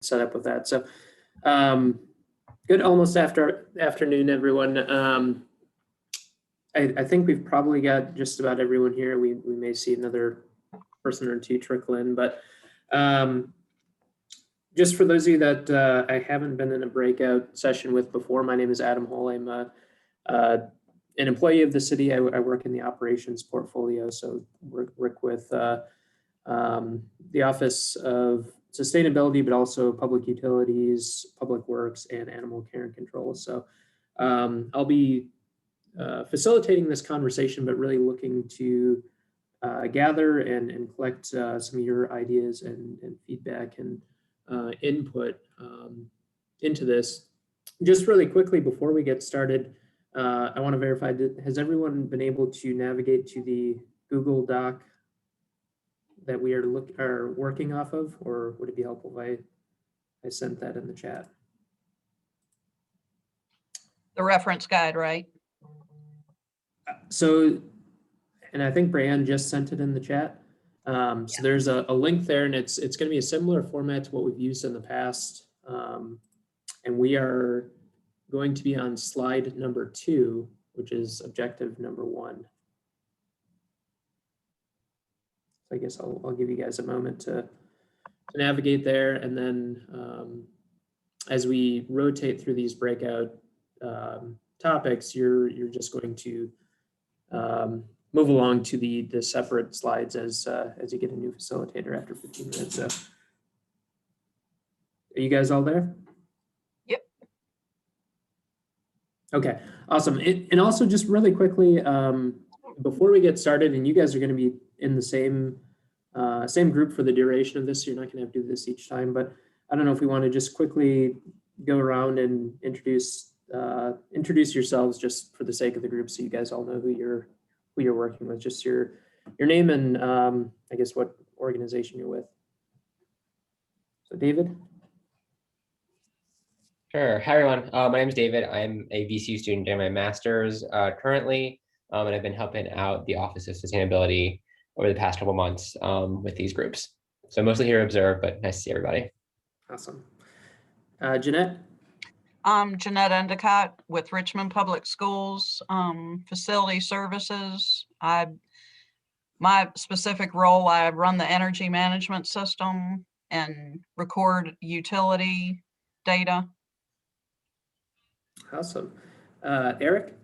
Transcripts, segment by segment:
set up with that. So good almost afternoon, everyone. I think we've probably got just about everyone here. We may see another person or two trickle in, but just for those of you that I haven't been in a breakout session with before, my name is Adam Hull. I'm an employee of the city. I work in the operations portfolio, so work with the Office of Sustainability, but also Public Utilities, Public Works, and Animal Care and Control. So I'll be facilitating this conversation, but really looking to gather and collect some of your ideas and feedback and input into this. Just really quickly before we get started, I want to verify, has everyone been able to navigate to the Google Doc that we are working off of, or would it be helpful if I sent that in the chat? The reference guide, right? So, and I think Brianne just sent it in the chat. So there's a link there, and it's going to be a similar format to what we've used in the past. And we are going to be on slide number 2, which is objective number 1. So I guess I'll give you guys a moment to navigate there, and then as we rotate through these breakout topics, you're just going to move along to the separate slides as you get a new facilitator after 15 minutes. So, are you guys all there? Yep. Okay, awesome. And also just really quickly, before we get started, and you guys are going to be in the same group for the duration of this, so you're not going to have to do this each time, but I don't know if we want to just quickly go around and introduce yourselves just for the sake of the group, so you guys all know who you're working with, just your name and I guess what organization you're with. So David. Sure. Hi, everyone. My name is David. I'm a VCU student doing my master's currently, and I've been helping out the Office of Sustainability over the past couple months with these groups. So mostly here to observe, but nice to see everybody. Awesome. Jeanette? I'm Jeanette Endicott with Richmond Public Schools, Facility Services. My specific role, I run the energy management system and record utility data. Awesome. Eric?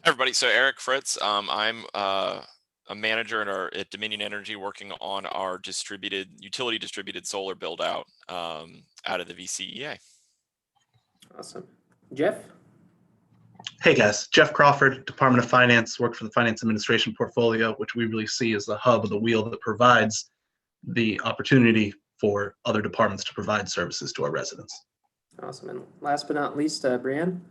Hi, everybody. So Eric Fritz, I'm a manager at Dominion Energy working on our utility distributed solar build out out of the VCEA. Awesome. Jeff? Hey guys, Jeff Crawford, Department of Finance, work for the Finance Administration portfolio, which we really see as the hub of the wheel that provides the opportunity for other departments to provide services to our residents. Awesome. And last but not least, Brianne?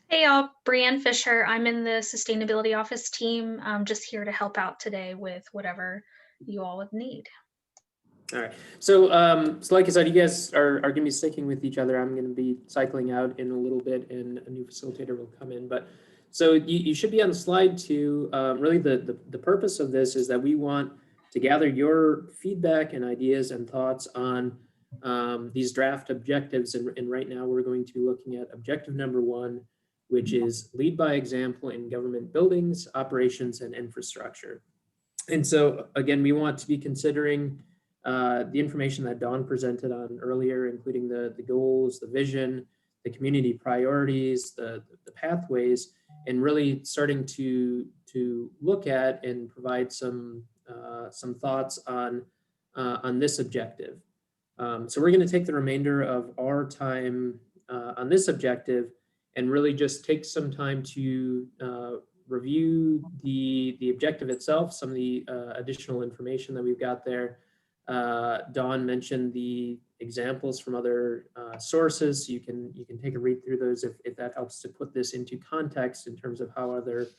Hey y'all, Brianne Fisher. I'm in the Sustainability Office team. I'm just here to help out today with whatever you all would need. All right. So, so like I said, you guys are going to be sticking with each other. I'm going to be cycling out in a little bit, and a new facilitator will come in. But so you should be on slide 2. Really, the purpose of this is that we want to gather your feedback and ideas and thoughts on these draft objectives. And right now, we're going to be looking at objective number 1, which is lead by example in government buildings, operations, and infrastructure. And so, again, we want to be considering the information that Dawn presented on earlier, including the goals, the vision, the community priorities, the pathways, and really starting to look at and provide some thoughts on this objective. So we're going to take the remainder of our time on this objective and really just take some time to review the objective itself, some of the additional information that we've got there. Dawn mentioned the examples from other sources. You can take a read through those if that helps to put this into context in terms of how other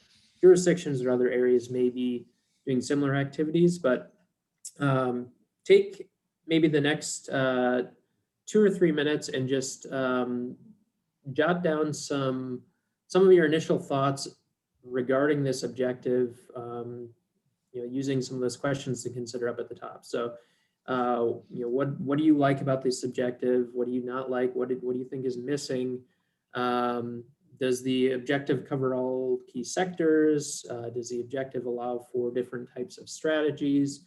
jurisdictions or other areas may be doing similar activities. But take maybe the next 2 or 3 minutes and just jot down some of your initial thoughts regarding this objective, using some of those questions to consider up at the top. So What do you like about this objective? What do you not like? What do you think is missing? Does the objective cover all key sectors? Does the objective allow for different types of strategies?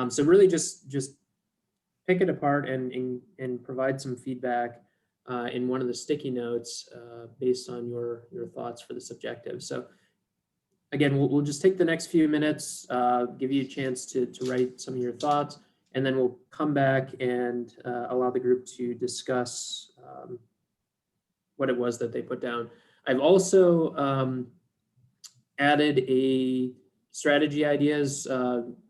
So really just pick it apart and provide some feedback in one of the sticky notes based on your thoughts for this objective. So again, we'll just take the next few minutes, give you a chance to write some of your thoughts, and then we'll come back and allow the group to discuss what it was that they put down. I've also added a strategy ideas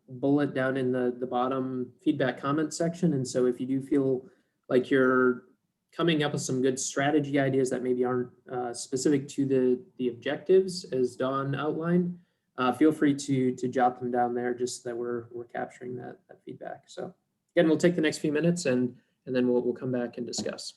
bullet down in the bottom feedback comment section. And so if you do feel like you're coming up with some good strategy ideas that maybe aren't specific to the objectives as Dawn outlined, feel free to jot them down there just so that we're capturing that feedback. So again, we'll take the next few minutes and then we'll come back and discuss.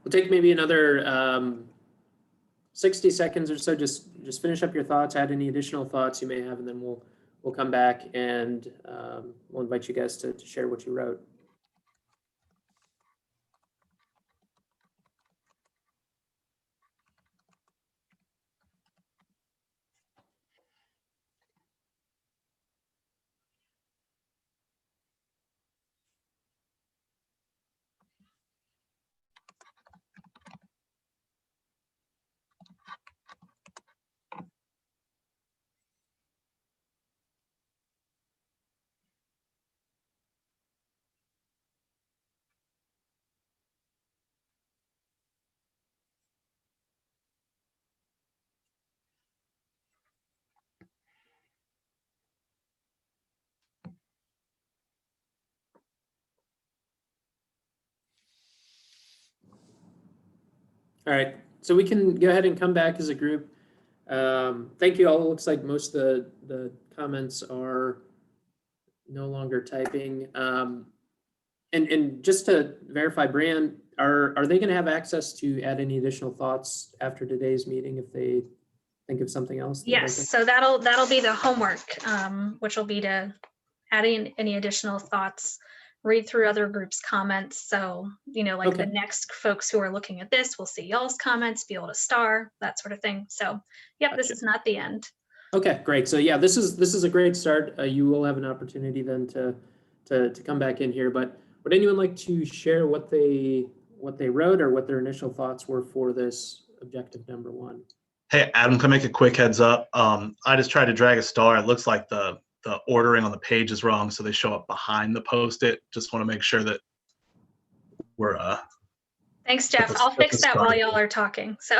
We'll take maybe another 60 seconds or so. Just finish up your thoughts, add any additional thoughts you may have, and then we'll come back and we'll invite you guys to share what you wrote. All right, so we can go ahead and come back as a group. Thank you all. It looks like most of the comments are no longer typing. And just to verify, Brian, are they going to have access to add any additional thoughts after today's meeting if they think of something else? Yes, so that'll be the homework, which will be to add in any additional thoughts, read through other groups' comments. So, like Okay. the next folks who are looking at this will see y'all's comments, be able to star, that sort of thing. So, yep, this Gotcha. is not the end. Okay, great. So yeah, this is a great start. You will have an opportunity then to come back in here. But would anyone like to share what they wrote or what their initial thoughts were for this objective number 1? Hey, Adam, can I make a quick heads up? I just tried to drag a star. It looks like the ordering on the page is wrong, so they show up behind the Post-it. Just want to make sure that we're Thanks, Jeff. That's I'll fix a that while start. y'all are talking. So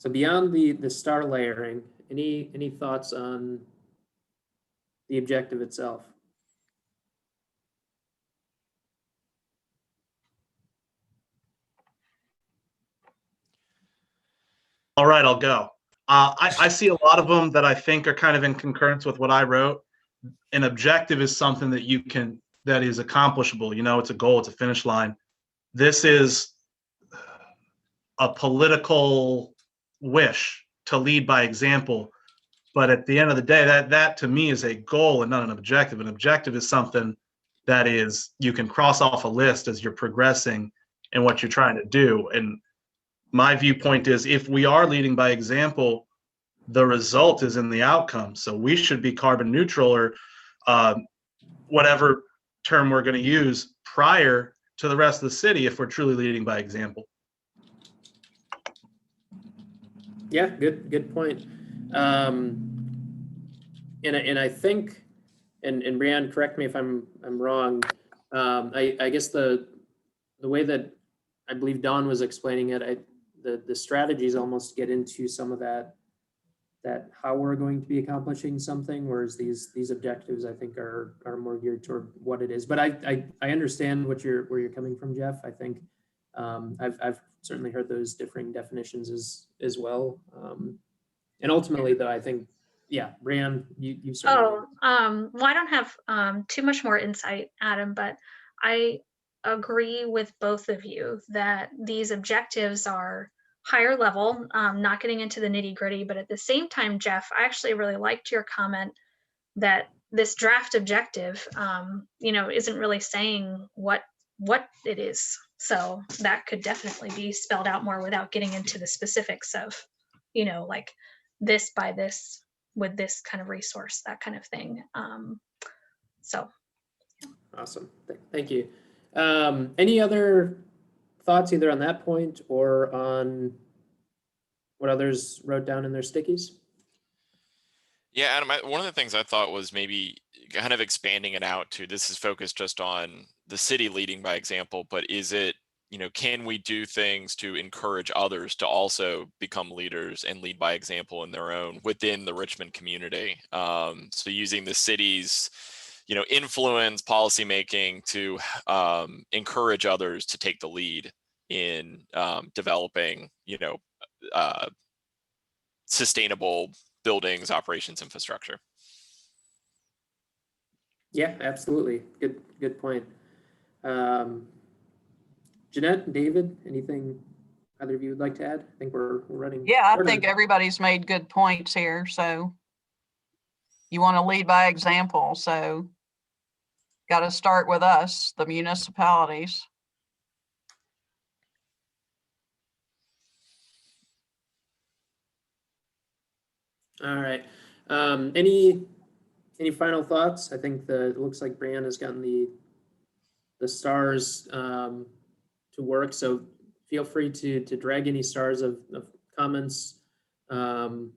So beyond the star layering, any thoughts on the objective itself? All right, I'll go. I see a lot of them that I think are kind of in concurrence with what I wrote. An objective is something that is accomplishable. You know, it's a goal, it's a finish line. This is a political wish to lead by example. But at the end of the day, that to me is a goal and not an objective. An objective is something that is you can cross off a list as you're progressing in what you're trying to do. And my viewpoint is if we are leading by example, the result is in the outcome. So we should be carbon neutral or whatever term we're going to use prior to the rest of the city if we're truly leading by example. Yeah, good point. And I think, and Brianne, correct me if I'm wrong. I guess the way that I believe Dawn was explaining it, the strategies almost get into some of that how we're going to be accomplishing something, whereas these objectives I think are more geared toward what it is. But I understand where you're coming from, Jeff. I think I've certainly heard those differing definitions as well. And ultimately, though, I think, yeah, Brianne, you certainly. well, I don't have too much more insight, Adam, but I agree with both of you that these objectives are higher level, not getting into the nitty gritty, but at the same time, Jeff, I actually really liked your comment that this draft objective, isn't really saying what it is. So that could definitely be spelled out more without getting into the specifics of, like this by this with this kind of resource, that kind of thing. So. Awesome. Thank you. Any other thoughts either on that point or on what others wrote down in their stickies? Yeah, Adam, one of the things I thought was maybe kind of expanding it out to this is focused just on the city leading by example, but is it, can we do things to encourage others to also become leaders and lead by example in their own within the Richmond community? So using the city's, influence policymaking to encourage others to take the lead in developing, sustainable buildings, operations, infrastructure. Yeah, absolutely. Good point. Jeanette, David, anything either of you would like to add? I think we're running. Yeah, I think everybody's made good points here. So you want to lead by example. So got to start with us, the municipalities. All right. Any final thoughts? I think it looks like Brianne has gotten the stars to work. So feel free to drag any stars of comments, comments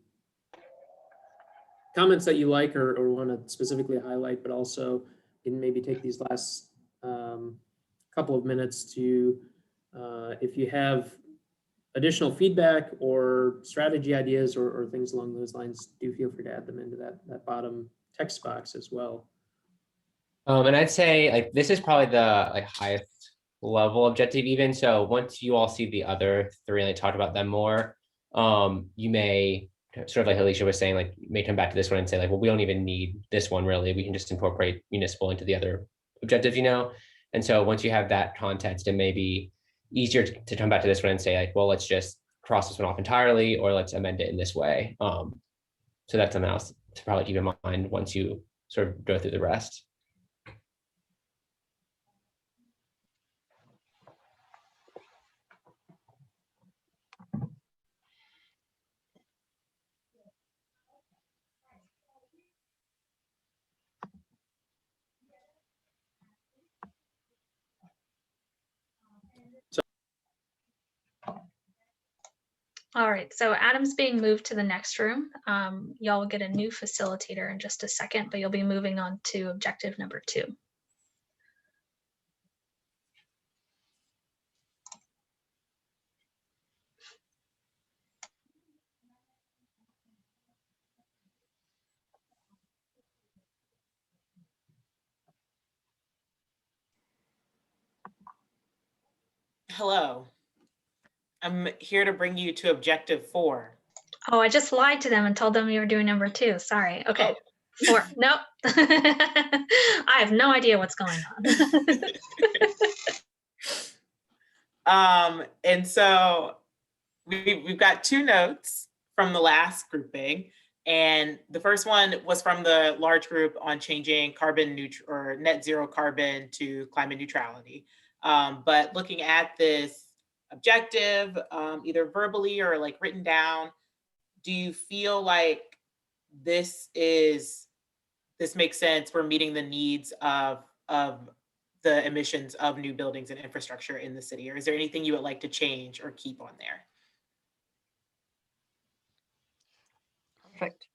that you like or want to specifically highlight, but also you can maybe take these last couple of minutes to, if you have additional feedback or strategy ideas or things along those lines, do feel free to add them into that bottom text box as well. And I'd say this is probably the highest level objective even. So once you all see the other three and talk about them more, you may sort of like Alicia was saying, you may come back to this one and say well, we don't even need this one really. We can just incorporate municipal into the other objectives, And so once you have that context, it may be easier to come back to this one and say well, let's just cross this one off entirely, or let's amend it in this way. So that's something else to probably keep in mind once you sort of go through the rest. All right, so Adam's being moved to the next room. Y'all will get a new facilitator in just a second, but you'll be moving on to objective number 2. Hello. I'm here to bring you to objective 4. Oh, I just lied to them and told them you were doing number 2. Sorry. Okay. 4. Nope. I have no idea what's going on. And so we've got 2 notes from the last grouping. And the first one was from the large group on changing carbon neutral or net zero carbon to climate neutrality. But looking at this objective, either verbally or like written down, do you feel like this makes sense for meeting the needs of the emissions of new buildings and infrastructure in the city? Or is there anything you would like to change or keep on there? Perfect.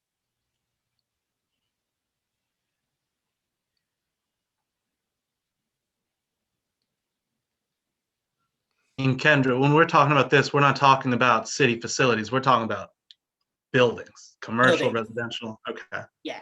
And Kendra, when we're talking about this, we're not talking about city facilities. We're talking about buildings, commercial, Buildings. residential. Okay. Yeah.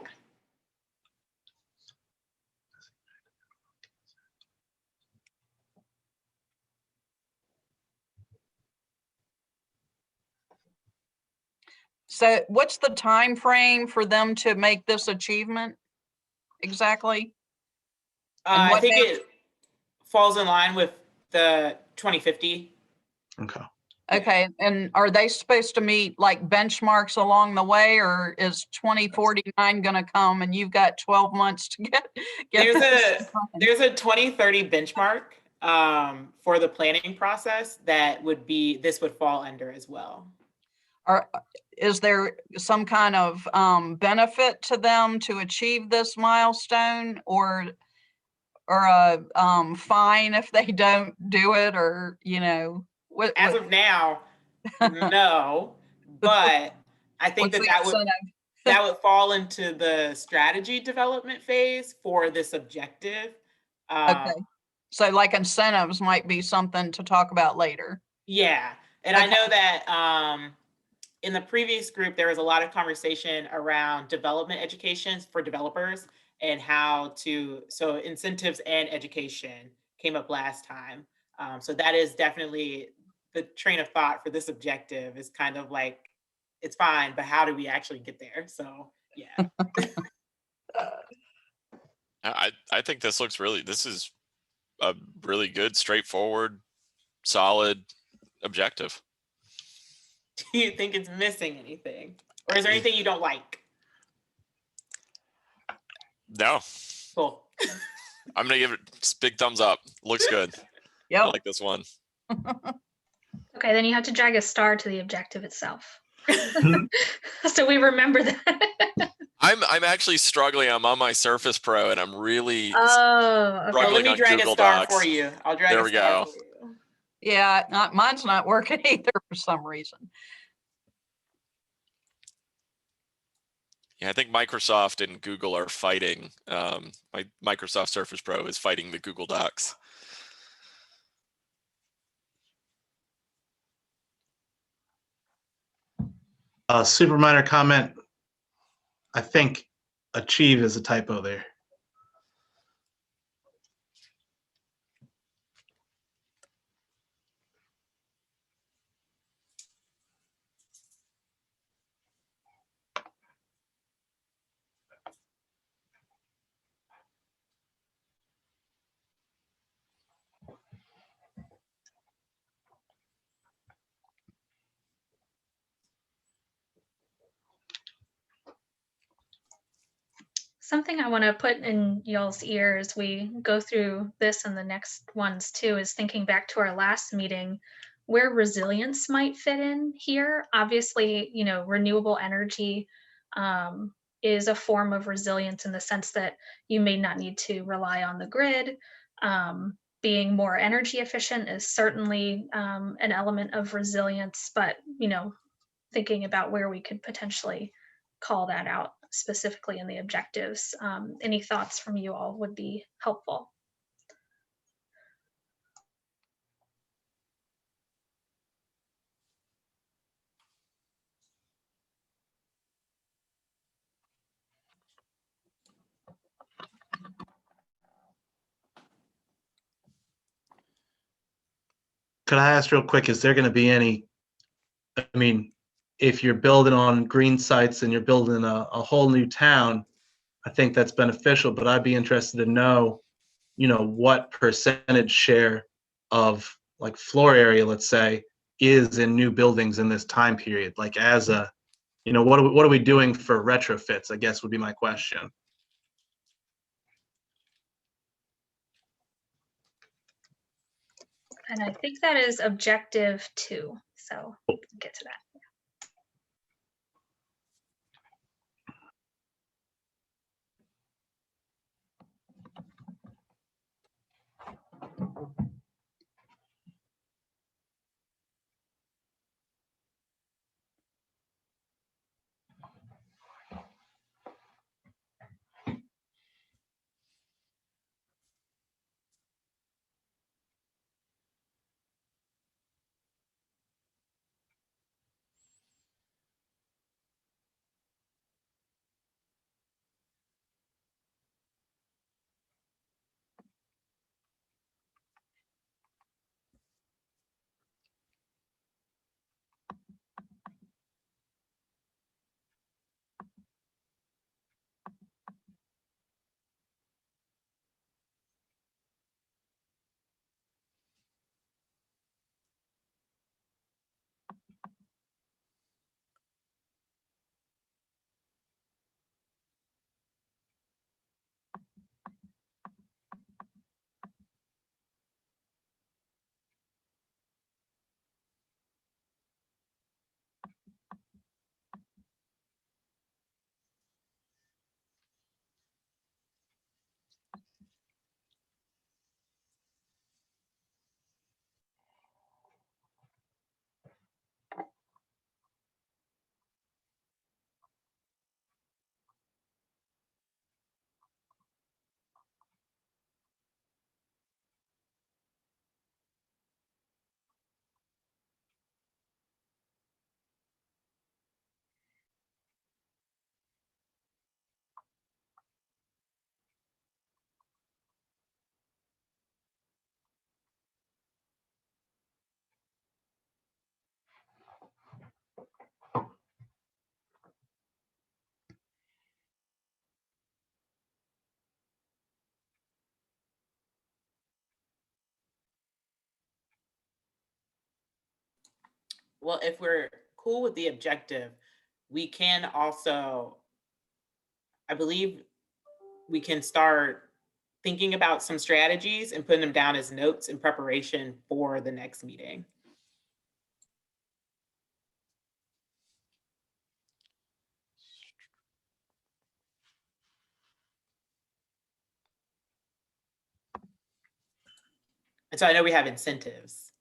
So what's the time frame for them to make this achievement exactly? And I what think they- it falls in line with the 2050. Okay. Okay, and are they supposed to meet like benchmarks along the way, or is 2049 gonna come and you've got 12 months to get this done? There's a 2030 benchmark for the planning process that this would fall under as well. Is there some kind of benefit to them to achieve this milestone, or a fine if they don't do it, or As of now, no, but I think what's the that would incentive? fall into the strategy development phase for this objective. Okay, so like incentives might be something to talk about later. Yeah, and I Okay. know that in the previous group, there was a lot of conversation around development education for developers and so incentives and education came up last time. So that is definitely the train of thought for this objective, is kind of like, it's fine, but how do we actually get there? So yeah. I think this is a really good, straightforward, solid objective. Do you think it's missing anything? Or is there anything you don't like? No, Cool. I'm gonna give it big thumbs up. Looks good. I Yep. like this one. Okay, then you have to drag a star to the objective itself. So we remember that. I'm actually struggling. I'm on my Surface Pro and I'm really Oh, okay. Well, let struggling me on drag Google a star Docs. for you. I'll drag There a we star go. for you. Yeah, mine's not working either for some reason. Yeah, I think Microsoft and Google are fighting. My Microsoft Surface Pro is fighting the Google Docs. Super minor comment. I think achieve is a typo there. Something I want to put in y'all's ear as we go through this and the next ones too is thinking back to our last meeting where resilience might fit in here. Obviously, renewable energy is a form of resilience in the sense that you may not need to rely on the grid. Being more energy efficient is certainly an element of resilience, but thinking about where we could potentially call that out specifically in the objectives. Any thoughts from you all would be helpful. Could I ask real quick, is there going to be any, I mean, if you're building on green sites and you're building a whole new town, I think that's beneficial, but I'd be interested to know, what percentage share of like floor area, let's say, is in new buildings in this time period? Like as a, what are we doing for retrofits, I guess would be my question. And I think that is objective 2. So we'll get to that. Well, if we're cool with the objective, we can also, I believe we can start thinking about some strategies and putting them down as notes in preparation for the next meeting. And so I know we have incentives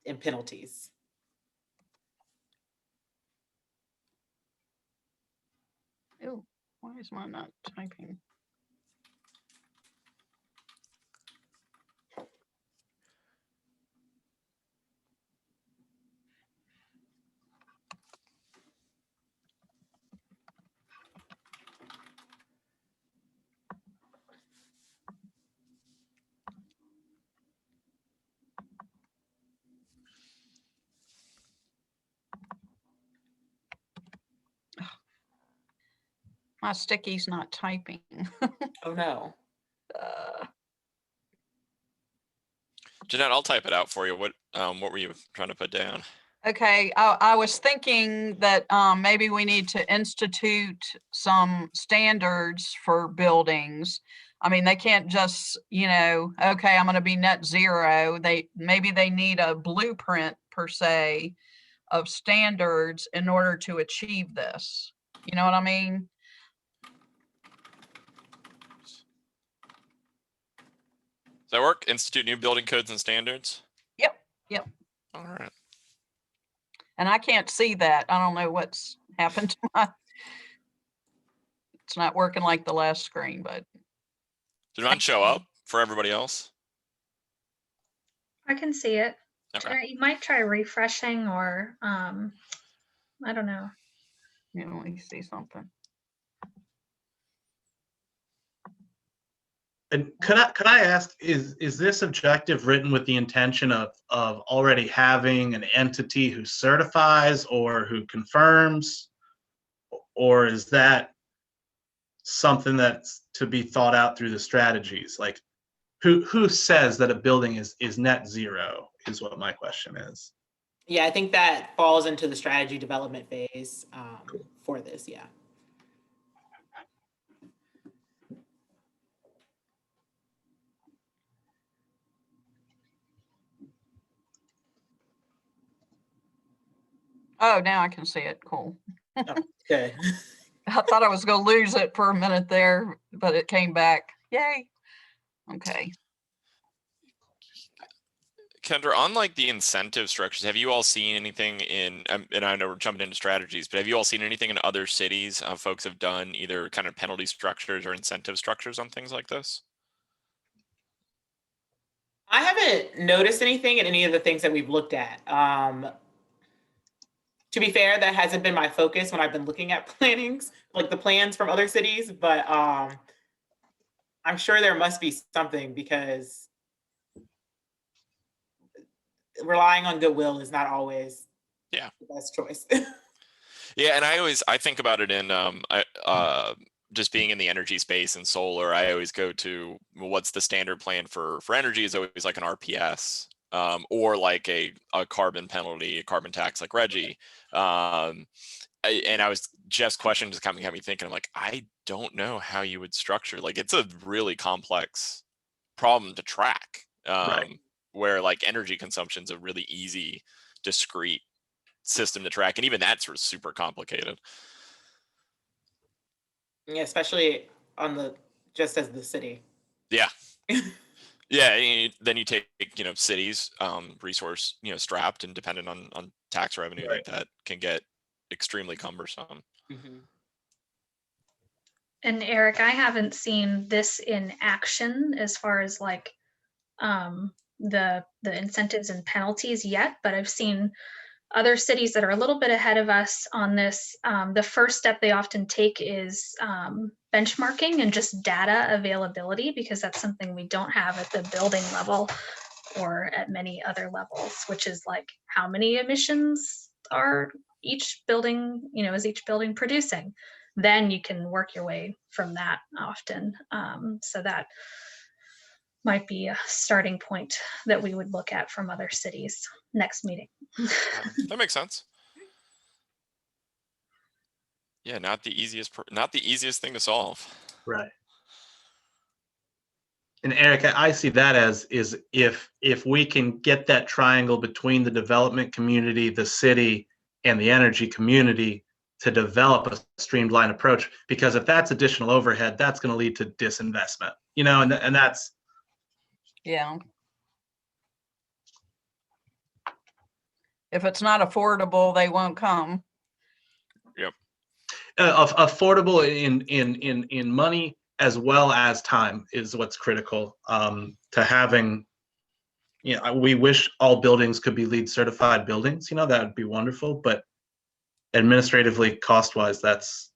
and penalties. Ew, why is mine not typing? My sticky's not typing. Oh no. Jeanette, I'll type it out for you. What were you trying to put down? Okay, I was thinking that maybe we need to institute some standards for buildings. I mean, they can't just, okay, I'm going to be net zero. Maybe they need a blueprint per se of standards in order to achieve this. You know what I mean? Does that work? Institute new building codes and standards? Yep. All right. And I can't see that. I don't know what's happened to my, it's not working like the last screen, but. Did mine show up for everybody else? I can see it. Okay. You might try refreshing or I don't know. Let me see something. And could I ask, is this objective written with the intention of already having an entity who certifies or who confirms, or is that something that's to be thought out through the strategies? Like, who says that a building is net zero is what my question is. Yeah, I think that falls into the strategy development phase for this. Yeah. Oh, now I can see it. Cool. Oh, good. I thought I was going to lose it for a minute there, but it came back. Yay. Okay. Kendra, on like the incentive structures, have you all seen anything in, and I know we're jumping into strategies, but have you all seen anything in other cities folks have done either kind of penalty structures or incentive structures on things like this? I haven't noticed anything in any of the things that we've looked at. To be fair, that hasn't been my focus when I've been looking at plannings, like the plans from other cities, but I'm sure there must be something, because relying on goodwill is not always the best choice. Yeah, and I think about it in just being in the energy space and solar. I always go to what's the standard plan for energy is always like an RPS or like a carbon penalty, a carbon tax like Reggie. And I was Jeff's question just kind of got me thinking. I'm like, I don't know how you would structure. Like, it's a really complex problem to track. Right. Where like energy consumption is a really easy, discrete system to track, and even that's sort of super complicated. Yeah, especially on the just as the city. Yeah. Yeah, and then you take cities resource strapped and dependent on tax revenue, Right. that can get extremely cumbersome. Mm-hmm. And Eric, I haven't seen this in action as far as like the incentives and penalties yet, but I've seen other cities that are a little bit ahead of us on this. The first step they often take is benchmarking and just data availability, because that's something we don't have at the building level or at many other levels, which is like how many emissions are each building, is each building producing? Then you can work your way from that often. So that might be a starting point that we would look at from other cities next meeting. That makes sense. Yeah, not the easiest thing to solve. Right. And Eric, I see that as is if we can get that triangle between the development community, the city, and the energy community to develop a streamlined approach, because if that's additional overhead, that's going to lead to disinvestment, and that's. Yeah. If it's not affordable, they won't come. Yep. Affordable in money as well as time is what's critical to having. We wish all buildings could be LEED certified buildings. That would be wonderful, but administratively, cost-wise, that's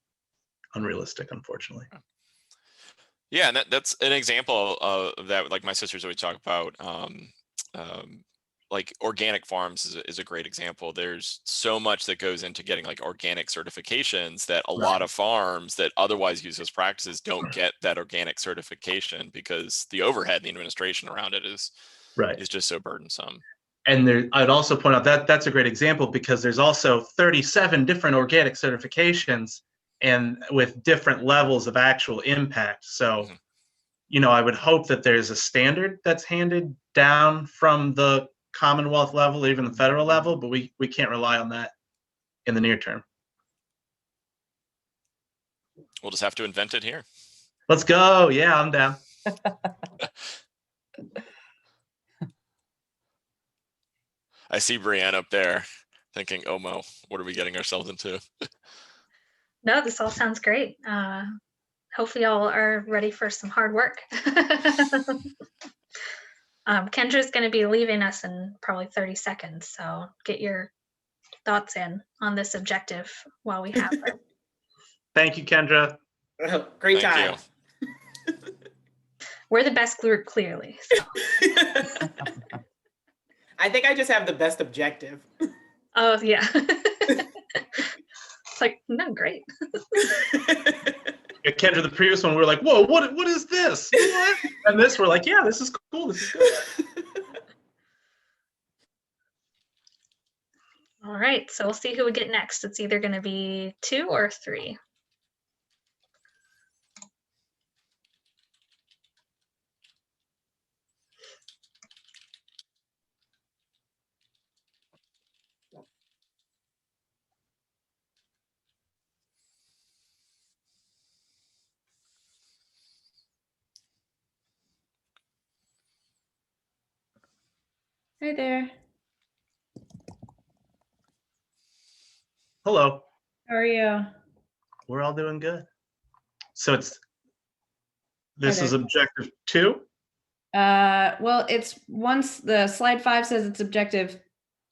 unrealistic, unfortunately. Yeah, and that's an example of that. Like my sisters always talk about, like organic farms is a great example. There's so much that goes into getting like organic certifications that a lot of farms that otherwise use those practices don't get that organic certification because the overhead and the administration around it is just so burdensome. And I'd also point out that that's a great example, because there's also 37 different organic certifications and with different levels of actual impact. So, I would hope that there's a standard that's handed down from the Commonwealth level, even the federal level, but we can't rely on that in the near term. We'll just have to invent it here. Let's go. Yeah, I'm down. I see Brianne up there thinking, oh, Mo, what are we getting ourselves into? No, this all sounds great. Hopefully y'all are ready for some hard work. Kendra's going to be leaving us in probably 30 seconds, so get your thoughts in on this objective while we have her. Thank you, Kendra. Great Thank time. We're the best group, clearly. So. I think I just have the best objective. Oh, yeah. It's like, no, great. Yeah, Kendra, the previous one, we were like, whoa, what is this? What? And this, we're like, yeah, this is cool. This is good. All right, so we'll see who we get next. It's either going to be 2 or 3. Hi there. Hello. How are you? We're all doing good. So this is there. objective 2? Well, it's once the slide 5 says it's objective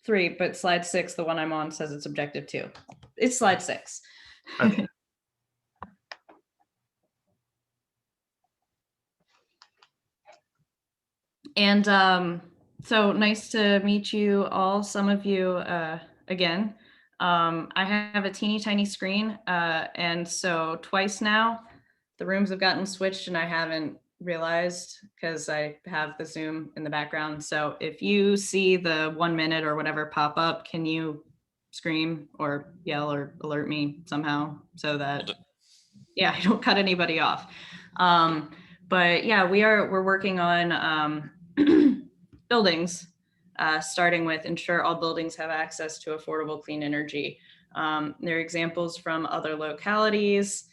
3, but slide 6, the one I'm on, says it's objective 2. It's slide 6. Okay. And so nice to meet you all, some of you again. I have a teeny tiny screen, and so twice now the rooms have gotten switched and I haven't realized because I have the Zoom in the background. So if you see the 1 minute or whatever pop up, can you scream or yell or alert me somehow so that, yeah, I don't cut anybody off. But yeah, we're working on buildings, starting with ensure all buildings have access to affordable clean energy. There are examples from other localities,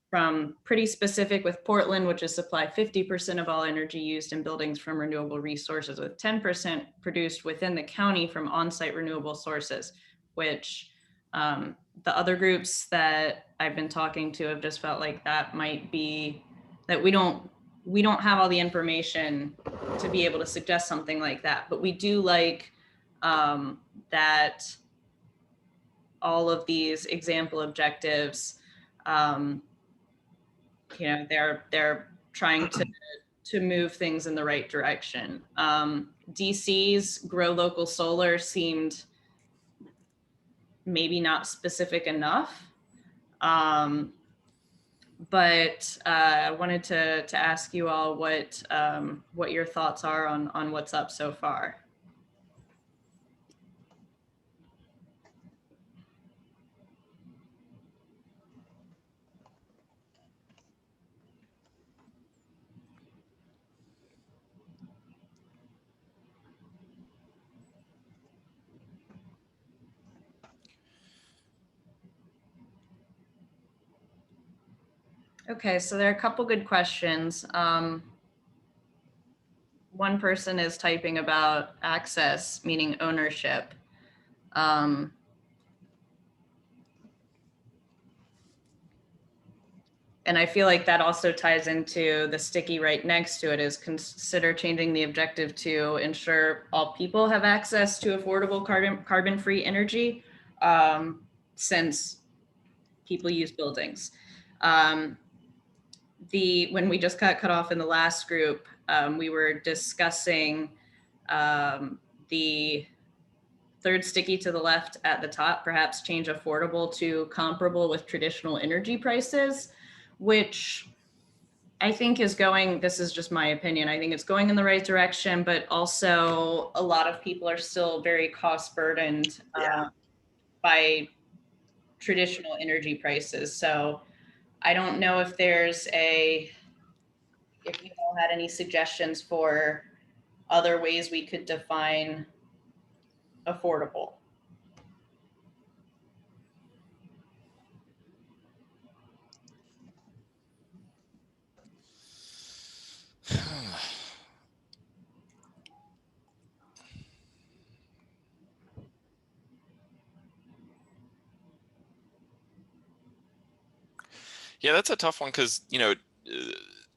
from pretty specific with Portland, which is supply 50% of all energy used in buildings from renewable resources, with 10% produced within the county from on-site renewable sources, which the other groups that I've been talking to have just felt like that might be, that we don't have all the information to be able to suggest something like that. But we do like that all of these example objectives, you know, they're trying to move things in the right direction. DC's grow local solar seemed maybe not specific enough. But I wanted to ask you all what your thoughts are on what's up so far. Okay, so there are a couple good questions. One person is typing about access, meaning ownership. And I feel like that also ties into the sticky right next to it, is consider changing the objective to ensure all people have access to affordable carbon-free energy, since people use buildings. When we just got cut off in the last group, we were discussing the third sticky to the left at the top, perhaps change affordable to comparable with traditional energy prices, which I think is going, this is just my opinion, I think it's going in the right direction, but also a lot of people are still very cost burdened by traditional energy prices. So I don't know if if you all had any suggestions for other ways we could define affordable. Yeah, that's a tough one because, you know,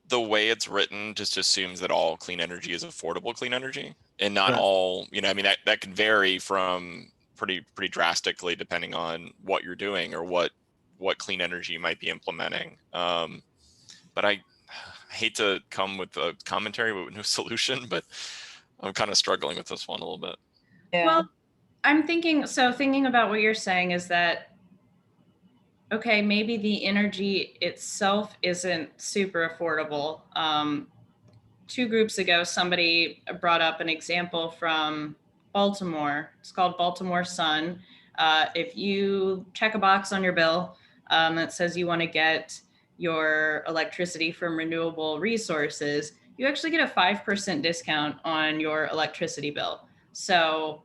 the way it's written just assumes that all clean energy is affordable clean energy, and not all, you know, I mean, that can vary from pretty drastically depending on what you're doing or what clean energy you might be implementing. But hate to come with a commentary with no solution, but I'm kind of struggling with this one a little bit. Yeah. Well, I'm thinking about what you're saying is that, okay, maybe the energy itself isn't super affordable. 2 groups ago, somebody brought up an example from Baltimore. It's called Baltimore Sun. If you check a box on your bill that says you want to get your electricity from renewable resources, you actually get a 5% discount on your electricity bill. So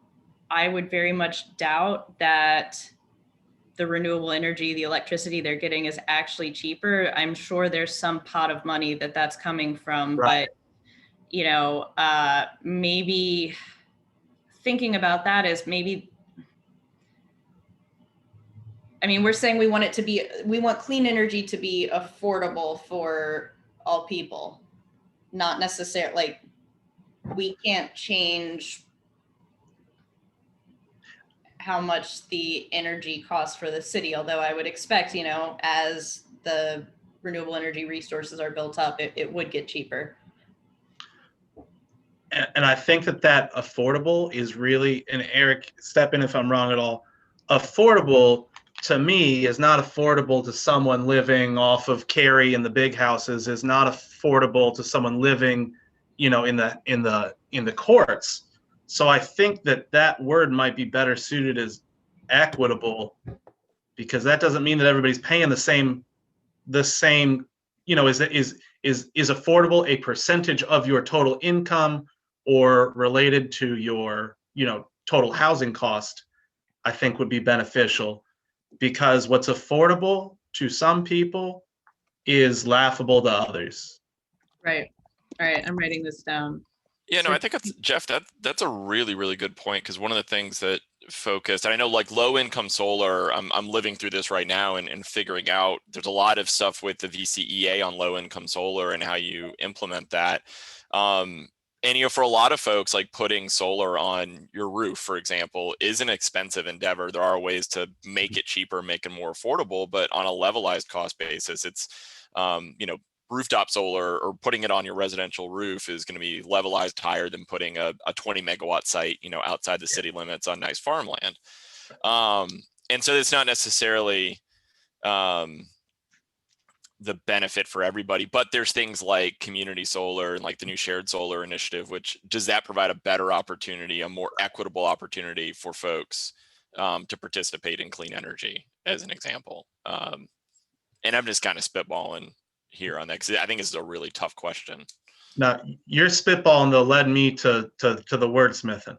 I would very much doubt that the renewable energy, the electricity they're getting is actually cheaper. I'm sure there's some pot of money that's coming from, Right. but maybe thinking about that is maybe, I mean, we're saying we want clean energy to be affordable for all people, not necessarily, like, we can't change how much the energy costs for the city, although I would expect, as the renewable energy resources are built up, it would get cheaper. And I think that affordable is really, and Eric, step in if I'm wrong at all, affordable to me is not affordable to someone living off of Cary in the big houses, is not affordable to someone living, in the courts. So I think that word might be better suited as equitable, because that doesn't mean that everybody's paying the same, is affordable a percentage of your total income or related to your, total housing cost, I think would be beneficial, because what's affordable to some people is laughable to others. Right. All right. I'm writing this down. Yeah, no, So- I think that's, Jeff, that's a really, really good point, because one of the things that focused, and I know like low income solar, I'm living through this right now and figuring out there's a lot of stuff with the VCEA on low income solar and how you implement that. And for a lot of folks, like putting solar on your roof, for example, is an expensive endeavor. There are ways to make it cheaper, make it more affordable, but on a levelized cost basis, it's rooftop solar or putting it on your residential roof is going to be levelized higher than putting a 20 megawatt site, outside the city limits on nice farmland. And so it's not necessarily the benefit for everybody, but there's things like community solar and like the new shared solar initiative, which does that provide a better opportunity, a more equitable opportunity for folks to participate in clean energy, as an example. And I'm just kind of spitballing here on that, because I think it's a really tough question. Now, your spitballing though led me to the wordsmithing.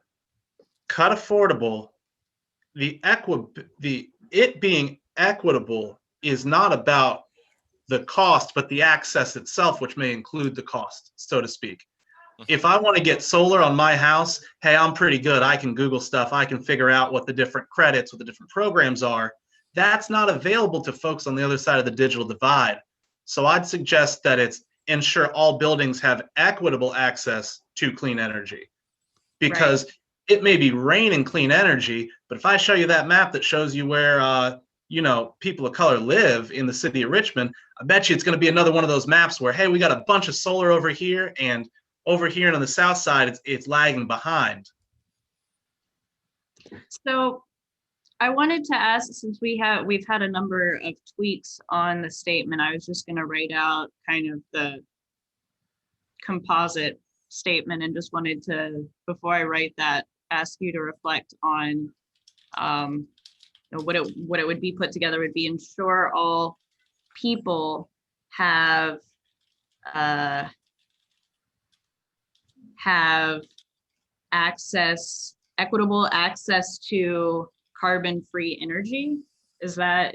Cut affordable. It being equitable is not about the cost, but the access itself, which may include the cost, so to speak. If I want to get solar on my house, hey, I'm pretty good. I can Google stuff. I can figure out what the different credits, what the different programs are. That's not available to folks on the other side of the digital divide. So I'd suggest that it's ensure all buildings have equitable access to clean energy, because it may be raining clean energy, but if I show you that map that shows you where people of color live in the city of Richmond, I bet you it's going to be another one of those maps where, hey, we got a bunch of solar over here, and over here and on the south side, it's lagging behind. So I wanted to ask, since we've had a number of tweaks on the statement, I was just going to write out kind of the composite statement, and just wanted to, before I write that, ask you to reflect on what it would be put together would be: ensure all people have equitable access to carbon-free energy. Does that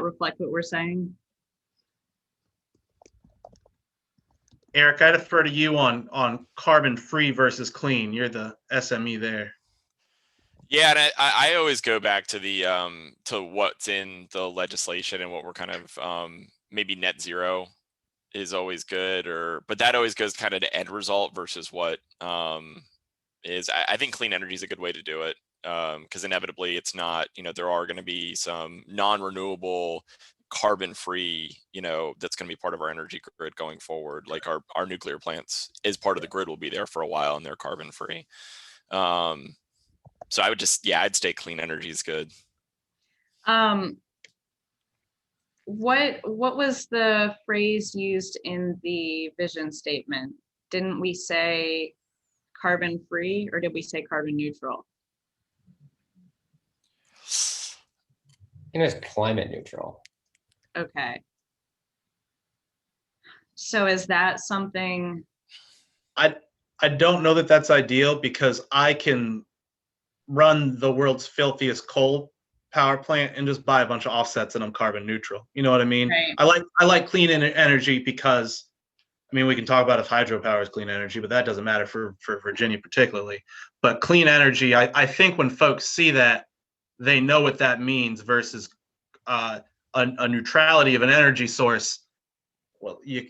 reflect what we're saying? Eric, I defer to you on carbon-free versus clean. You're the SME there. Yeah, and I always go back to the to what's in the legislation and what we're kind of maybe net zero is always good, but that always goes kind of to end result versus what is. I think clean energy is a good way to do it, because inevitably it's not, there are going to be some non-renewable carbon free, that's going to be part of our energy grid going forward. Like our nuclear plants as part of the grid will be there for a while and they're carbon free. So I would I'd say clean energy is good. What was the phrase used in the vision statement? Didn't we say carbon free, or did we say carbon neutral? I think it's climate neutral. Okay. So is that something? I don't know that that's ideal, because I can run the world's filthiest coal power plant and just buy a bunch of offsets and I'm carbon neutral. You know what I mean? Right. I like clean energy because, I mean, we can talk about if hydropower is clean energy, but that doesn't matter for Virginia particularly. But clean energy, I think when folks see that, they know what that means versus a neutrality of an energy source. Well, you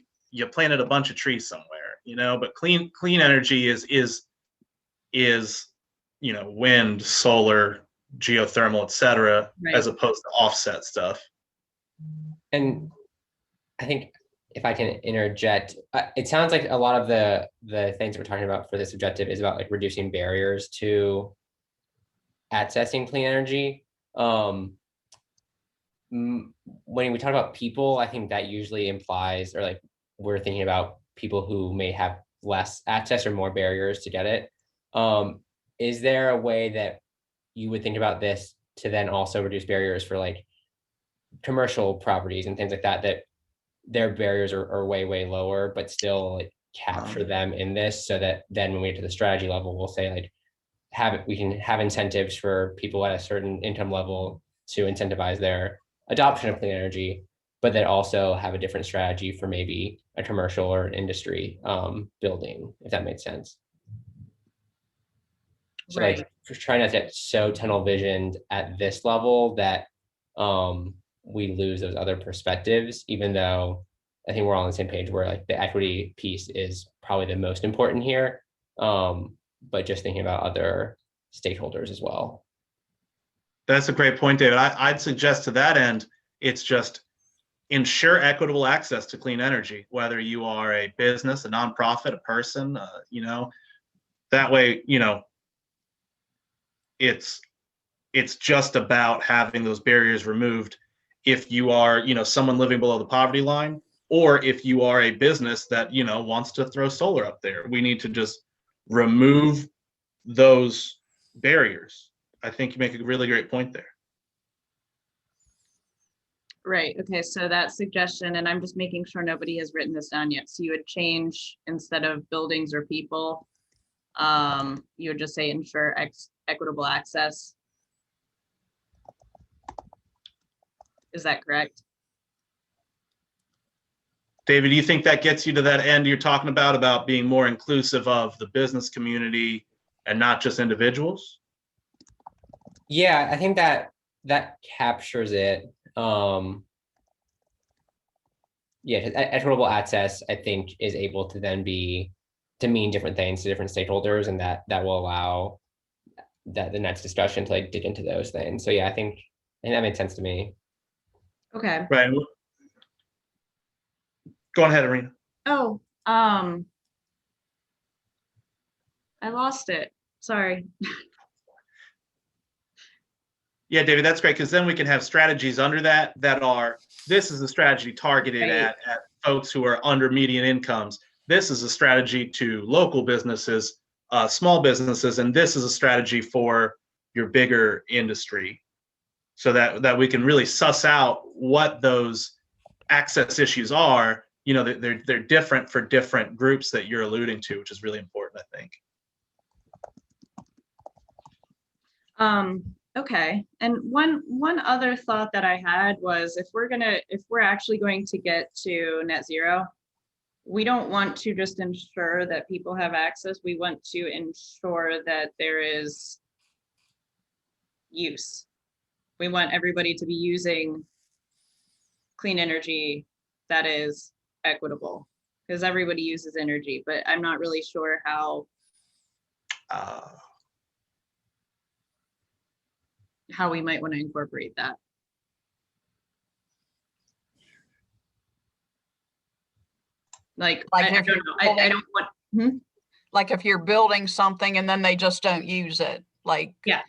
planted a bunch of trees somewhere, but clean energy is wind, solar, geothermal, etc., Right. as opposed to offset stuff. And I think if I can interject, it sounds like a lot of the things we're talking about for this objective is about like reducing barriers to accessing clean energy. When we talk about people, I think that usually implies, or like we're thinking about people who may have less access or more barriers to get it. Is there a way that you would think about this to then also reduce barriers for like commercial properties and things like that, that their barriers are way, way lower, but still like capture them in this, so that then when we get to the strategy level, we'll say like, we can have incentives for people at a certain income level to incentivize their adoption of clean energy, but then also have a different strategy for maybe a commercial or an industry building, if that makes sense. So Right. like trying not to get so tunnel visioned at this level that we lose those other perspectives, even though I think we're all on the same page where like the equity piece is probably the most important here. But just thinking about other stakeholders as well. That's a great point, David. I'd suggest to that end, it's just ensure equitable access to clean energy, whether you are a business, a nonprofit, a person, that way, it's just about having those barriers removed. If you are, someone living below the poverty line, or if you are a business that, wants to throw solar up there, we need to just remove those barriers. I think you make a really great point there. Right. Okay. So that suggestion, and I'm just making sure nobody has written this down yet. So you would change, instead of buildings or people, you would just say ensure equitable access. Is that correct? David, do you think that gets you to that end you're talking about being more inclusive of the business community and not just individuals? Yeah, I think that captures it. Yeah, equitable access, I think, is able to then to mean different things to different stakeholders, and that will allow the next discussion to like dig into those things. So yeah, I think that made sense to me. Okay. Right. Go ahead, Irina. Oh, I lost it. Sorry. Yeah, David, that's great, because then we can have strategies under that are, this is a strategy targeted Right. at folks who are under median incomes. This is a strategy to local businesses, small businesses, and this is a strategy for your bigger industry, so that we can really suss out what those access issues are. They're different for different groups that you're alluding to, which is really important, I think. Okay. And one other thought that I had was, if we're actually going to get to net zero, we don't want to just ensure that people have access. We want to ensure that there is use. We want everybody to be using clean energy that is equitable, because everybody uses energy, but I'm not really sure how we might want to incorporate that. Like, Like I if don't you're know. I don't want, Like if you're building something and then they just don't use it, like. yeah.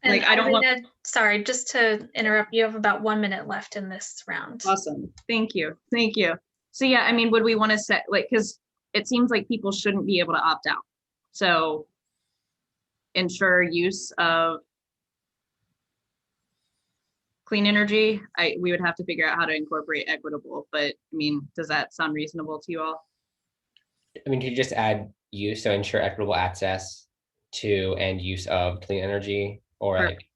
And Like, I don't want- Irina, sorry, just to interrupt, you have about 1 minute left in this round. Awesome. Thank you. Thank you. So yeah, I mean, would we want to set, like, because it seems like people shouldn't be able to opt out. So ensure use of clean energy. We would have to figure out how to incorporate equitable, but I mean, does that sound reasonable to you all? I mean, could you just add use, so ensure equitable access to and use of clean energy, or Perfect. like,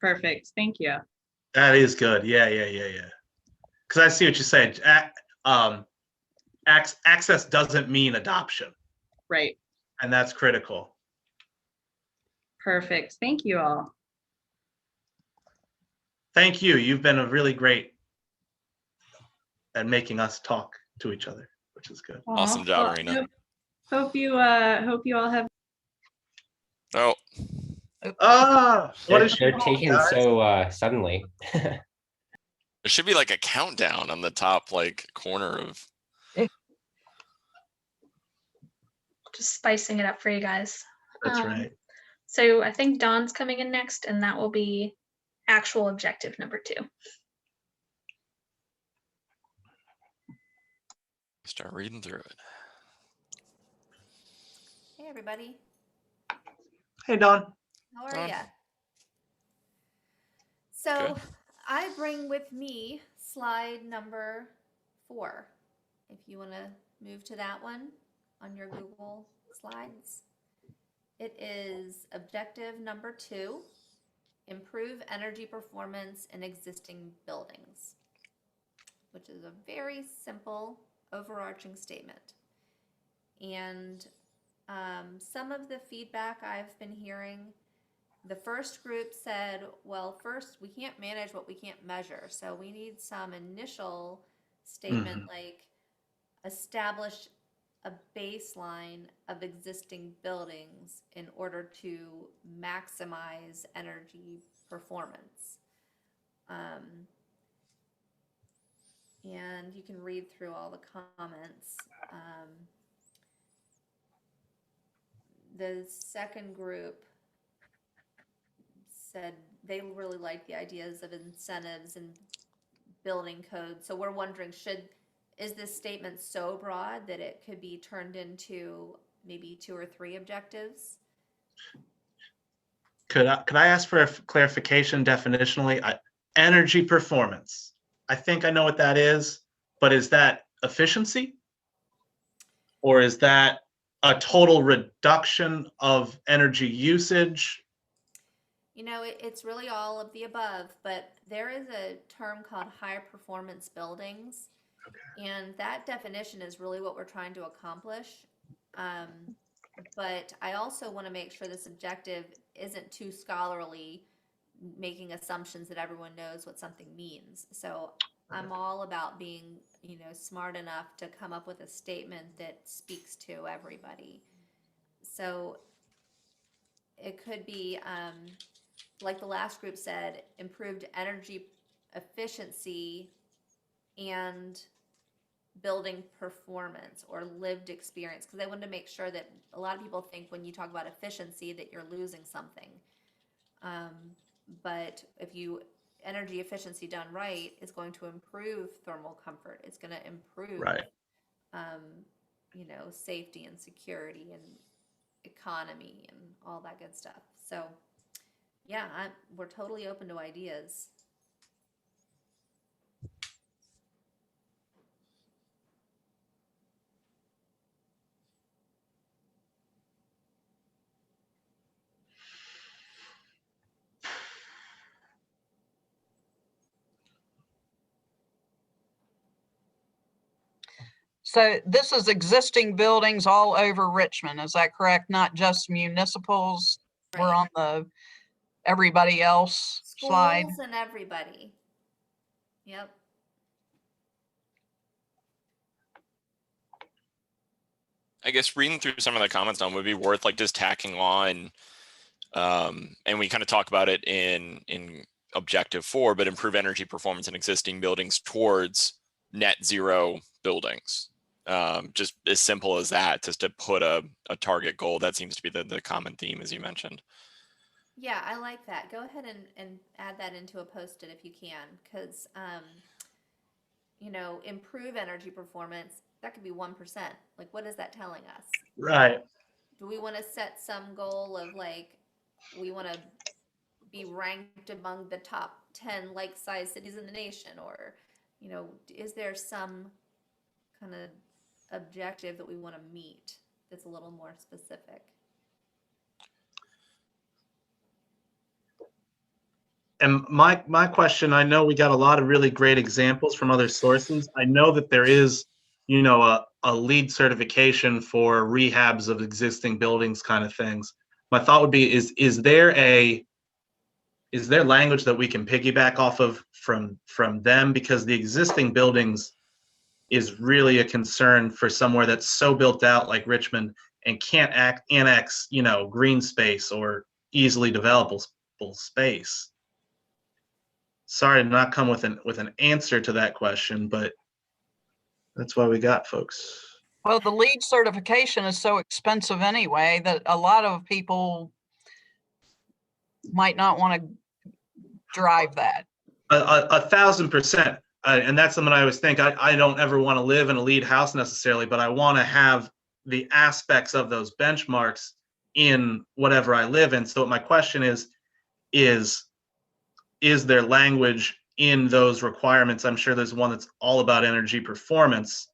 Perfect. Thank you. That is good. Yeah. Because I see what you're saying. Access doesn't mean adoption, Right. and that's critical. Perfect. Thank you all. Thank you. You've been a really great at making us talk to each other, which is good. Awesome job, Well, Irina. Hope you all have. Oh, What they're, is she they're doing, taken guys? so suddenly. there should be like a countdown on the top like corner of. Just spicing it up for you guys. That's Um, right. So I think Dawn's coming in next, and that will be actual objective number 2. Start reading through it. Hey, everybody. Hey, Don. How are Dawn. ya? So Good. I bring with me slide number 4. If you want to move to that one on your Google Slides. It is objective number 2, improve energy performance in existing buildings, which is a very simple overarching statement. And some of the feedback I've been hearing, the first group said, well, first, we can't manage what we can't measure. So we need some initial statement like establish a baseline of existing buildings in order to maximize energy performance. And you can read through all the comments. The second group said they really like the ideas of incentives and building code. So we're wondering, is this statement so broad that it could be turned into maybe 2 or 3 objectives? Could I ask for a clarification definitionally? Energy performance. I think I know what that is, but is that efficiency? Or is that a total reduction of energy usage? You know, it's really all of the above, but there is a term called high performance buildings. Okay. And that definition is really what we're trying to accomplish. But I also want to make sure this objective isn't too scholarly, making assumptions that everyone knows what something means. So I'm all about being, smart enough to come up with a statement that speaks to everybody. So it could be, like the last group said, improved energy efficiency and building performance or lived experience, because I wanted to make sure that a lot of people think when you talk about efficiency that you're losing something. But if energy efficiency done right is going to improve thermal comfort. It's going to improve, right. Safety and security and economy and all that good stuff. So yeah, we're totally open to ideas. So this is existing buildings all over Richmond, is that correct? Not just municipals? We're Right. on the everybody else slide. Schools and everybody. Yep. I guess reading through some of the comments on would be worth like just tacking on, and we kind of talk about it in objective 4, but improve energy performance in existing buildings towards net zero buildings. Just as simple as that, just to put a target goal. That seems to be the common theme, as you mentioned. Yeah, I like that. Go ahead and add that into a post-it if you can, because, you know, improve energy performance, that could be 1%. Like, what is that telling us? Right. Do we want to set some goal of like, we want to be ranked among the top 10 like-sized cities in the nation? Or, you know, is there some kind of objective that we want to meet that's a little more specific? And my question, I know we got a lot of really great examples from other sources. I know that there is, you know, a LEED certification for rehabs of existing buildings kind of things. My thought would be, is there language that we can piggyback off of from them? Because the existing buildings is really a concern for somewhere that's so built out like Richmond and can't annex, you know, green space or easily developable space. Sorry to not come with an answer to that question, but that's why we got folks. Well, the LEED certification is so expensive anyway that a lot of people might not want to drive that. 1,000%. And that's something I always think. I don't ever want to live in a LEED house necessarily, but I want to have the aspects of those benchmarks in whatever I live in. So my question is there language in those requirements? I'm sure there's one that's all about energy performance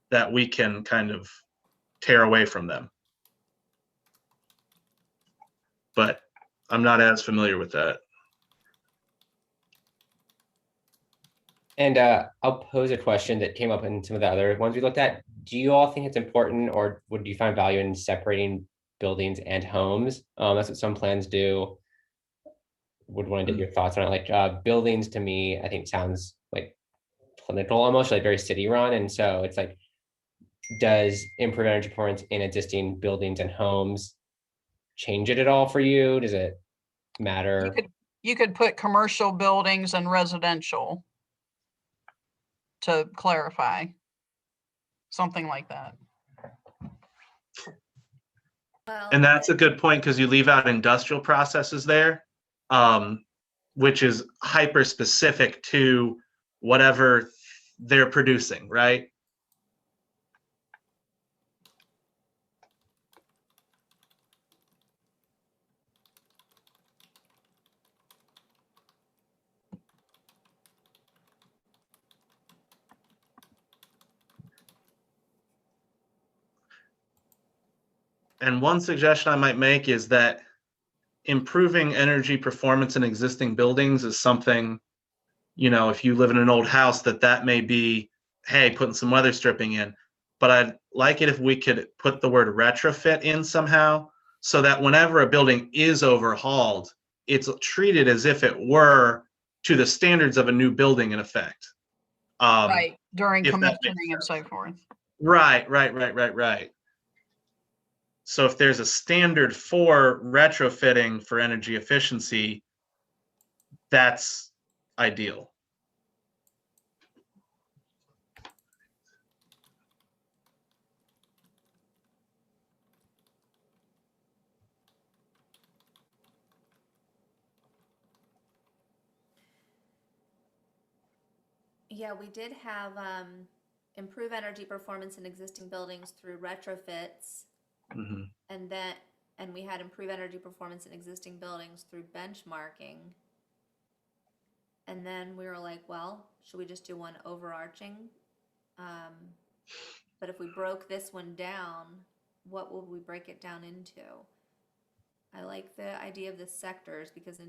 that we can kind of tear away from them. But I'm not as familiar with that. And I'll pose a question that came up in some of the other ones we looked at. Do you all think it's important, or would you find value in separating buildings and homes? That's what some plans do. Would want to get your thoughts on it. Like buildings to me, I think sounds like clinical, almost like very city run. And so it's like, does improve energy performance in existing buildings and homes change it at all for you? Does it matter? You could put commercial buildings and residential to clarify, something like that. Well, And that's a good point, because you leave out industrial processes there, which is hyper specific to whatever they're producing, right? And one suggestion I might make is that improving energy performance in existing buildings is something, you know, if you live in an old house, that may be, hey, putting some weather stripping in. But I'd like it if we could put the word retrofit in somehow, so that whenever a building is overhauled, it's treated as if it were to the standards of a new building in effect. Right, during if that makes commissioning and so forth. Right. So if there's a standard for retrofitting for energy efficiency, that's ideal. yeah, we did have improve energy performance in existing buildings through retrofits, Mhm. and we had improve energy performance in existing buildings through benchmarking. And then we were like, well, should we just do one overarching? But if we broke this one down, what would we break it down into? I like the idea of the sectors, because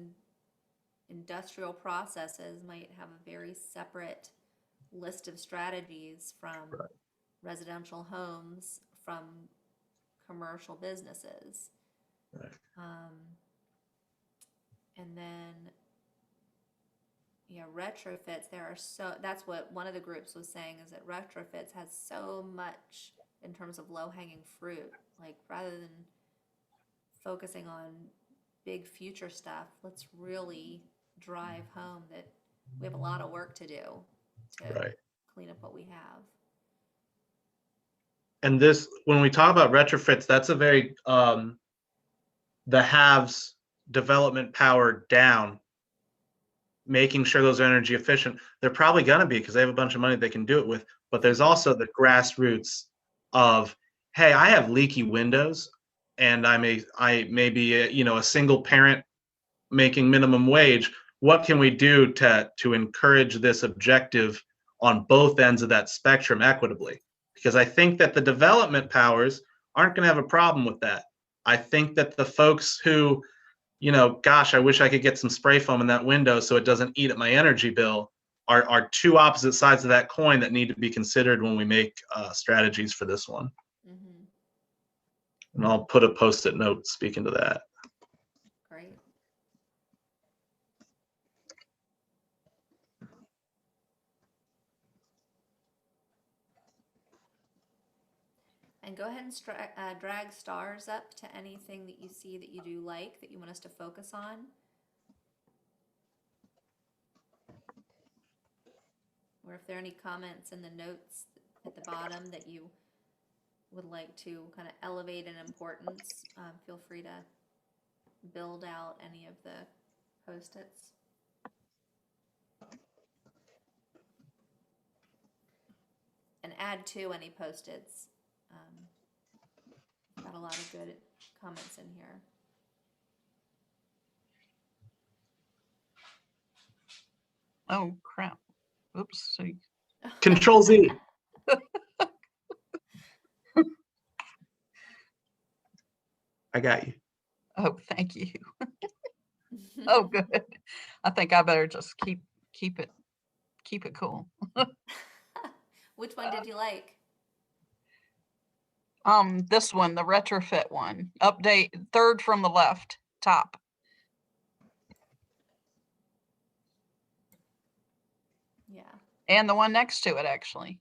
industrial processes might have a very separate list of strategies from Right. residential homes, from commercial businesses. Right. And then, yeah, retrofits, that's what one of the groups was saying, is that retrofits has so much in terms of low-hanging fruit. Like, rather than focusing on big future stuff, let's really drive home that we have a lot of work to do to Right. clean up what we have. And this, when we talk about retrofits, that's a very, the haves development power down, making sure those are energy efficient. They're probably going to be because they have a bunch of money they can do it with. But there's also the grassroots of, hey, I have leaky windows, and I may be a single parent making minimum wage. What can we do to encourage this objective on both ends of that spectrum equitably? Because I think that the development powers aren't going to have a problem with that. I think that the folks who, gosh, I wish I could get some spray foam in that window so it doesn't eat at my energy bill, are two opposite sides of that coin that need to be considered when we make strategies for this one. Mm-hmm. And I'll put a post-it note speaking to that. Great. And go ahead and drag stars up to anything that you see that you do like, that you want us to focus on. Or if there are any comments in the notes at the bottom that you would like to kind of elevate in importance, feel free to build out any of the post-its. And add to any post-its. Got a lot of good comments in here. Oh, crap. Oops. Control Z. I got you. Oh, thank you. Oh, good. I think I better just keep it cool. Which one did you like? This one, the retrofit one. Update, third from the left, top. Yeah. And the one next to it, actually.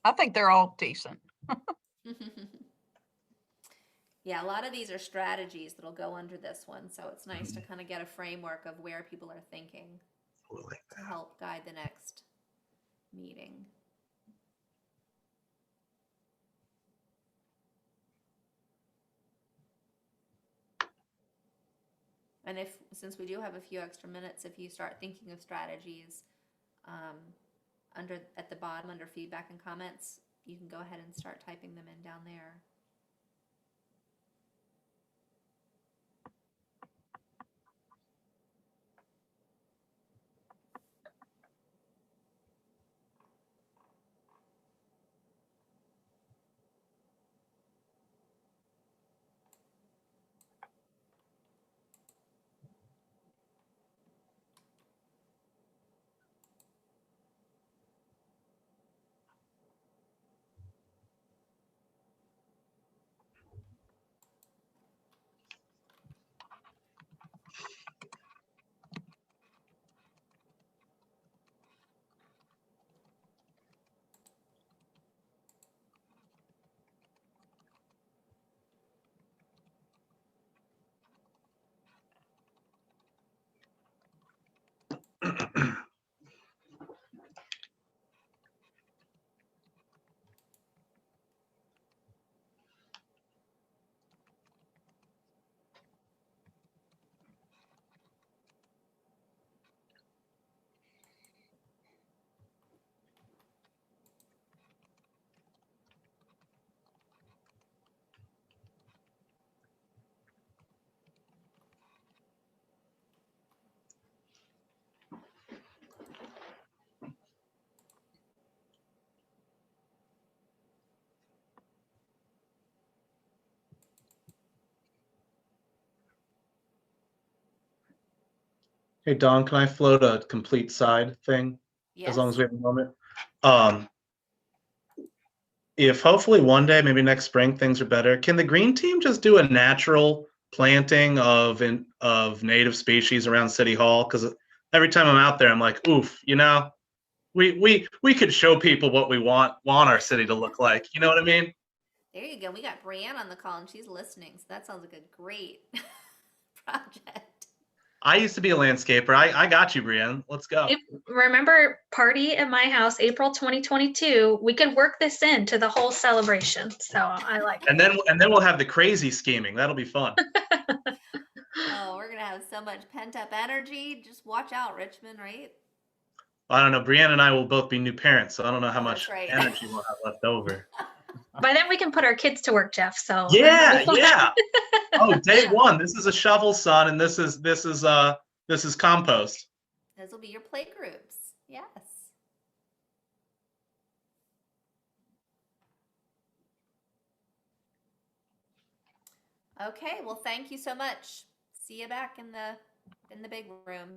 I think they're all decent. Yeah, a lot of these are strategies that'll go under this one, so it's nice to kind of get a framework of where people are thinking to help guide the next meeting. And since we do have a few extra minutes, if you start thinking of strategies at the bottom under feedback and comments, you can go ahead and start typing them in down there. Hey, Don, can I float a complete side thing? Yes. As long as we have a moment. If hopefully one day, maybe next spring, things are better, can the green team just do a natural planting of native species around City Hall? Because every time I'm out there, I'm like, oof, we could show people what we want our city to look like. You know what I mean? There you go. We got Brianne on the call and she's listening. So that sounds like a great project. I used to be a landscaper. I got you, Brienne. Let's go. Remember, party at my house, April 2022. We could work this into the whole celebration. So I like it. And then we'll have the crazy scheming. That'll be fun. Oh, we're gonna have so much pent up energy. Just watch out, Richmond, right? I don't know. Brienne and I will both be new parents, so I don't know how Oh, much that's right. energy we'll have left over. By then we can put our kids to work, Jeff. So Yeah, yeah. Oh, day one. This is a shovel, son, and this is compost. Those will be your play groups. Yes. Okay, well, thank you so much. See you back in the big room.